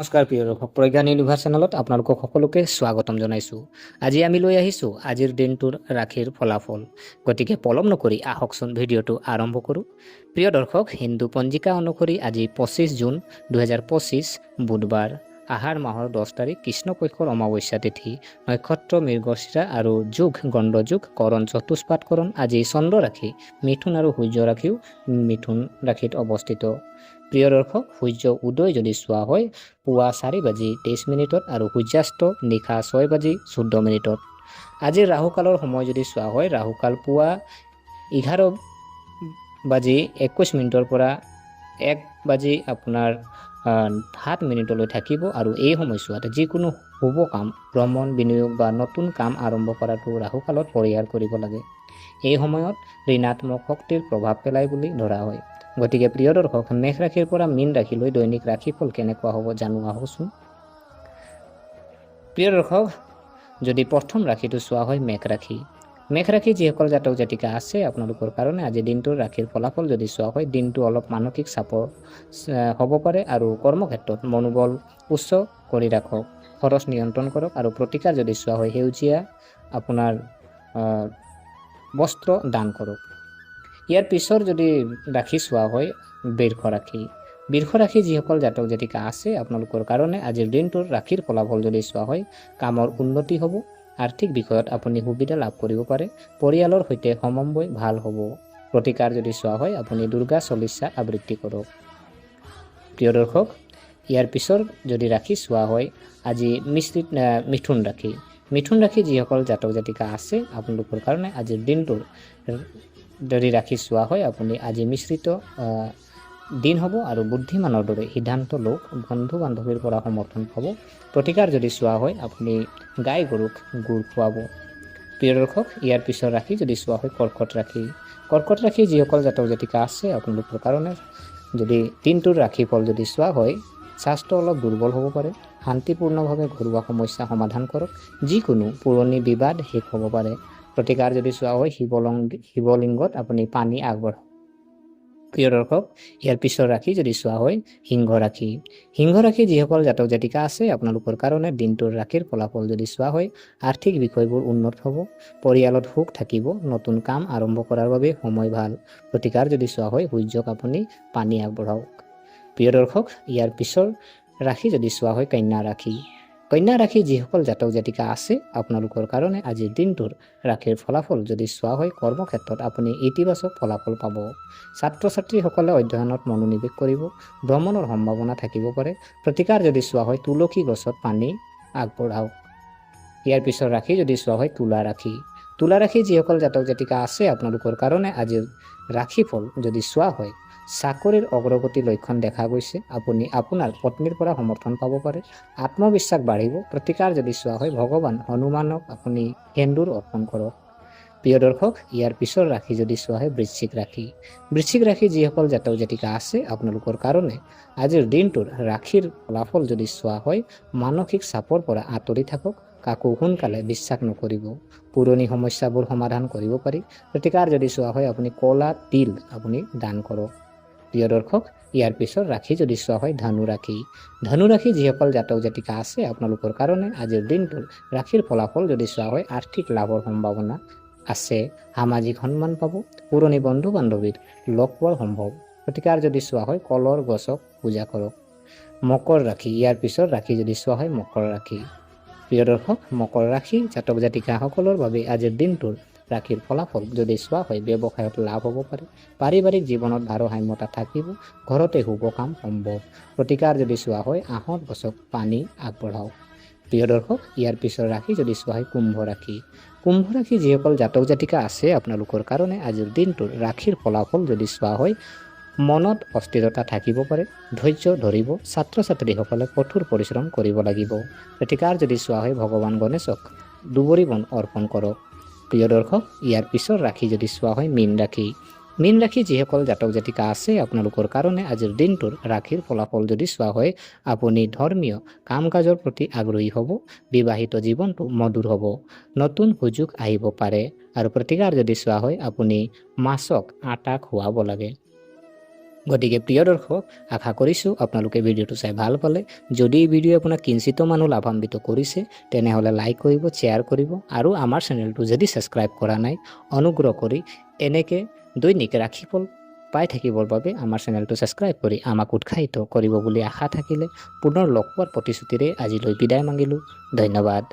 নমস্কাৰ প্ৰিয় দৰ্শক, প্ৰজ্ঞান ইউনিভাৰ্ছ চেনেলত আপোনালোকক সকলোকে স্বাগতম জনাইছোঁ। আজি আমি লৈ আহিছোঁ আজিৰ দিনটোৰ ৰাশিৰ ফলাফল। গতিকে পলম নকৰি আহকচোন ভিডিঅ'টো আৰম্ভ কৰোঁ। প্ৰিয় দৰ্শক, হিন্দু পঞ্জিকা অনুসৰি আজি 25 জুন 2025 বুধবাৰ, আহাৰ মাহৰ 10 তাৰিখ, কৃষ্ণপক্ষৰ অমাৱস্যা তিথি, নক্ষত্ৰ মৃগশিৰা আৰু যোগ গণ্ডযোগ, কৰণ চতুষ্পাদকৰণ। আজি চন্দ্ৰ ৰাশি মিথুন আৰু সূৰ্য ৰাশিও মিথুন ৰাশিত অৱস্থিত। প্ৰিয় দৰ্শক, সূৰ্য উদয় যদি চোৱা হয় পুৱা 4:23 আৰু সূৰ্যাস্ত নিশা 6:14। আজিৰ ৰাহুকালৰ সময় যদি চোৱা হয়, ৰাহুকাল পুৱা 11:21 পৰা 1:07 থাকিব আৰু এই সময়ছোৱাত যিকোনো শুভ কাম, ভ্ৰমণ, বিনিয়োগ বা নতুন কাম আৰম্ভ কৰাটো ৰাহুকালত পৰিহাৰ কৰিব লাগে। এই সময়ত ঋণাত্মক শক্তিৰ প্ৰভাৱ পেলাই বুলি ধৰা হয়। গতিকে প্ৰিয় দৰ্শক, মেষ ৰাশিৰ পৰা মীন ৰাশিলৈ দৈনিক ৰাশিফল কেনেকুৱা হ'ব জানো আহকচোন। প্ৰিয় দৰ্শক, যদি প্ৰথম ৰাশিটো চোৱা হয় মেষ ৰাশি। মেষ ৰাশি যিসকল জাতক জাতিকা আছে আপোনালোকৰ কাৰণে আজি দিনটোৰ ৰাশিৰ ফলাফল যদি চোৱা হয়, দিনটো অলপ মানসিক চাপৰ হ'ব পাৰে আৰু কৰ্মক্ষেত্ৰত মনোবল উচ্চ কৰি ৰাখক, খৰচ নিয়ন্ত্ৰণ কৰক আৰু প্ৰতিকাৰ যদি চোৱা হয় সেউজীয়া আপোনাৰ বস্ত্ৰ দান কৰক। ইয়াৰ পিছৰ যদি ৰাশি চোৱা হয় বৃষ ৰাশি। বৃষ ৰাশি যিসকল জাতক জাতিকা আছে আপোনালোকৰ কাৰণে আজিৰ দিনটোৰ ৰাশিৰ ফলাফল যদি চোৱা হয়, কামৰ উন্নতি হ'ব, আৰ্থিক বিষয়ত আপুনি সুবিধা লাভ কৰিব পাৰে, পৰিয়ালৰ সৈতে সমন্বয় ভাল হ'ব। প্ৰতিকাৰ যদি চোৱা হয় আপুনি দুৰ্গা চলিচা আবৃত্তি কৰক। প্ৰিয় দৰ্শক, ইয়াৰ পিছৰ যদি ৰাশি চোৱা হয় আজি মিথুন ৰাশি। মিথুন ৰাশি যিসকল জাতক জাতিকা আছে আপোনালোকৰ কাৰণে আজিৰ দিনটোৰ যদি ৰাশি চোৱা হয় আপুনি আজি মিশ্ৰিত দিন হ'ব আৰু বুদ্ধিমানৰ দৰে সিদ্ধান্ত লওক, বন্ধু বান্ধৱীৰ পৰা সমৰ্থন পাব। প্ৰতিকাৰ যদি চোৱা হয় আপুনি গাই গৰুক গুড় খুৱাব। প্ৰিয় দৰ্শক, ইয়াৰ পিছৰ ৰাশি যদি চোৱা হয় কৰ্কট ৰাশি। কৰ্কট ৰাশি যিসকল জাতক জাতিকা আছে আপোনালোকৰ কাৰণে যদি দিনটোৰ ৰাশিফল যদি চোৱা হয়, স্বাস্থ্য অলপ দুৰ্বল হ'ব পাৰে, শান্তিপূৰ্ণভাৱে ঘৰুৱা সমস্যা সমাধান কৰক, যিকোনো পুৰণি বিবাদ শেষ হ'ব পাৰে। প্ৰতিকাৰ যদি চোৱা হয় শিৱলিংগত আপুনি পানী আগবঢ়াওক। প্ৰিয় দৰ্শক, ইয়াৰ পিছৰ ৰাশি যদি চোৱা হয় সিংহ ৰাশি। সিংহ ৰাশি যিসকল জাতক জাতিকা আছে আপোনালোকৰ কাৰণে দিনটোৰ ৰাশিৰ ফলাফল যদি চোৱা হয় আৰ্থিক বিষয়বোৰ উন্নত হ'ব, পৰিয়ালত সুখ থাকিব, নতুন কাম আৰম্ভ কৰাৰ বাবে সময় ভাল। প্ৰতিকাৰ যদি চোৱা হয় সূৰ্যক আপুনি পানী আগবঢ়াওক। প্ৰিয় দৰ্শক, ইয়াৰ পিছৰ ৰাশি যদি চোৱা হয় কন্যা ৰাশি। কন্যা ৰাশি যিসকল জাতক জাতিকা আছে আপোনালোকৰ কাৰণে আজিৰ দিনটোৰ ৰাশিৰ ফলাফল যদি চোৱা হয় কৰ্মক্ষেত্ৰত আপুনি ইতিবাচক ফলাফল পাব। ছাত্ৰ ছাত্ৰীসকলে অধ্যয়নত মনোনিৱেশ কৰিব, ভ্ৰমণৰ সম্ভাৱনা থাকিব পাৰে। প্ৰতিকাৰ যদি চোৱা হয় তুলসী গছত পানী আগবঢ়াওক। ইয়াৰ পিছৰ ৰাশি যদি চোৱা হয় তুলা ৰাশি। তুলা ৰাশি যিসকল জাতক জাতিকা আছে আপোনালোকৰ কাৰণে আজিৰ ৰাশিফল যদি চোৱা হয় চাকৰিৰ অগ্ৰগতিৰ লক্ষণ দেখা গৈছে, আপুনি আপোনাৰ পত্নীৰ পৰা সমৰ্থন পাব পাৰে, আত্মবিশ্বাস বাঢ়িব। প্ৰতিকাৰ যদি চোৱা হয় ভগৱান হনুমানক আপুনি সেন্দুৰ অৰ্পণ কৰক। প্ৰিয় দৰ্শক, ইয়াৰ পিছৰ ৰাশি যদি চোৱা হয় বৃশ্চিক ৰাশি। বৃশ্চিক ৰাশি যিসকল জাতক জাতিকা আছে আপোনালোকৰ কাৰণে আজিৰ দিনটোৰ ৰাশিৰ ফলাফল যদি চোৱা হয় মানসিক চাপৰ পৰা আঁতৰি থাকক, কাকো সোনকালে বিশ্বাস নকৰিব, পুৰণি সমস্যাবোৰ সমাধান কৰিব পাৰি। প্ৰতিকাৰ যদি চোৱা হয় আপুনি ক'লা তিল আপুনি দান কৰক। প্ৰিয় দৰ্শক, ইয়াৰ পিছৰ ৰাশি যদি চোৱা হয় ধনু ৰাশি। ধনু ৰাশি যিসকল জাতক জাতিকা আছে আপোনালোকৰ কাৰণে আজিৰ দিনটোৰ ৰাশিৰ ফলাফল যদি চোৱা হয় আৰ্থিক লাভৰ সম্ভাৱনা আছে, সামাজিক সন্মান পাব, পুৰণি বন্ধু বান্ধৱীৰ লগ পোৱাৰ সম্ভৱ। প্ৰতিকাৰ যদি চোৱা হয় কলৰ গছক পূজা কৰক। মকৰ ৰাশি। ইয়াৰ পিছৰ ৰাশি যদি চোৱা হয় মকৰ ৰাশি। প্ৰিয় দৰ্শক, মকৰ ৰাশি জাতক জাতিকাসকলৰ বাবে আজিৰ দিনটোৰ ৰাশিৰ ফলাফল যদি চোৱা হয় ব্যৱসায়ত লাভ হ'ব পাৰে, পাৰিবাৰিক জীৱনত ভাৰসাম্যতা থাকিব, ঘৰতে শুভ কাম সম্ভৱ। প্ৰতিকাৰ যদি চোৱা হয় আঁহত গছক পানী আগবঢ়াওক। প্ৰিয় দৰ্শক, ইয়াৰ পিছৰ ৰাশি যদি চোৱা হয় কুম্ভ ৰাশি। কুম্ভ ৰাশি যিসকল জাতক জাতিকা আছে আপোনালোকৰ কাৰণে আজিৰ দিনটোৰ ৰাশিৰ ফলাফল যদি চোৱা হয় মনত অস্থিৰতা থাকিব পাৰে, ধৈৰ্য ধৰিব, ছাত্ৰ ছাত্ৰীসকলে কঠোৰ পৰিশ্ৰম কৰিব লাগিব। প্ৰতিকাৰ যদি চোৱা হয় ভগৱান গণেশক দুবৰি বন অৰ্পণ কৰক। প্ৰিয় দৰ্শক, ইয়াৰ পিছৰ ৰাশি যদি চোৱা হয় মীন ৰাশি। মীন ৰাশি যিসকল জাতক জাতিকা আছে আপোনালোকৰ কাৰণে আজিৰ দিনটোৰ ৰাশিৰ ফলাফল যদি চোৱা হয় আপুনি ধৰ্মীয় কাম কাজৰ প্ৰতি আগ্ৰহী হ'ব, বিবাহিত জীৱনটো মধুৰ হ'ব, নতুন সুযোগ আহিব পাৰে আৰু প্ৰতিকাৰ যদি চোৱা হয় আপুনি মাছক আটা খুৱাব লাগে। গতিকে প্ৰিয় দৰ্শক, আশা কৰিছোঁ আপোনালোকে ভিডিঅ'টো চাই ভাল পালে। যদি এই ভিডিঅ' আপোনাক কিঞ্চিতো মানুহ লাভান্বিত কৰিছে, তেনেহ'লে লাইক কৰিব, শ্বেয়াৰ কৰিব আৰু আমাৰ চেনেলটো যদি ছাবস্ক্ৰাইব কৰা নাই, অনুগ্ৰহ কৰি এনেকৈ দৈনিক ৰাশিফল পাই থাকিবৰ বাবে আমাৰ চেনেলটো ছাবস্ক্ৰাইব কৰি আমাক উৎসাহিত কৰিব বুলি আশা থাকিলে পুনৰ লগ পোৱাৰ প্ৰতিশ্ৰুতিৰে আজিলৈ বিদায় মাগিলোঁ। ধন্যবাদ।